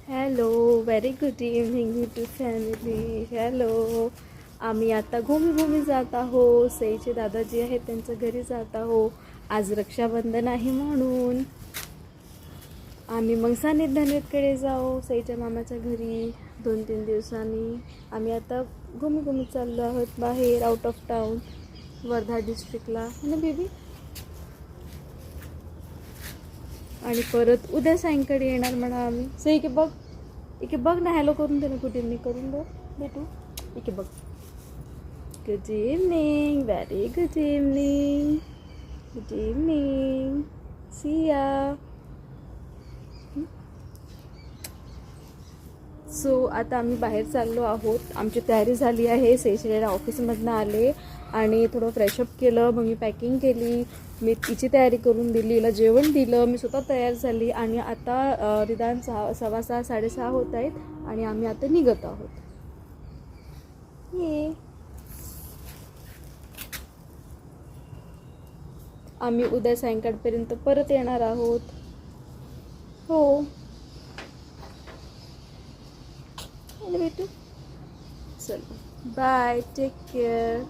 Hello, very good evening YouTube family. Hello, आम्ही आता घुमी जात आहो. सईचे दादाजी आहेत त्यांच्या घरी जात आहो. आज रक्षाबंधन आहे म्हणून आम्ही मग सानिध्याकडे जाऊ सईच्या मामाच्या घरी 2-3 दिवसांनी. आम्ही आता घुमी चाललो आहोत बाहेर, आउट ऑफ टाऊन, वर्धा डिस्ट्रिक्टला ना बेबी. आणि परत उद्या सायंकाळी येणार म्हणा आम्ही. सई इके बघ, इके बघ ना, हॅलो करून दे ना, गुड इव्हनिंग करून दे बेटू. इके बघ. Good evening, very good evening, good evening, Siya. So आता आम्ही बाहेर चाललो आहोत. आमची तयारी झाली आहे. सईच्या ऑफिसमधनं आले आणि थोडं फ्रेशअप केलं. मग मी पॅकिंग केली, मी तिची तयारी करून दिली, हिला जेवण दिलं, मी स्वतः तयार झाली. आणि आता निदान 6:15 6:30 होत आहेत आणि आम्ही आता निघत आहोत. ये आम्ही उद्या सायंकाळपर्यंत परत येणार आहोत. हो बेटू, चल बाय, टेक केअर.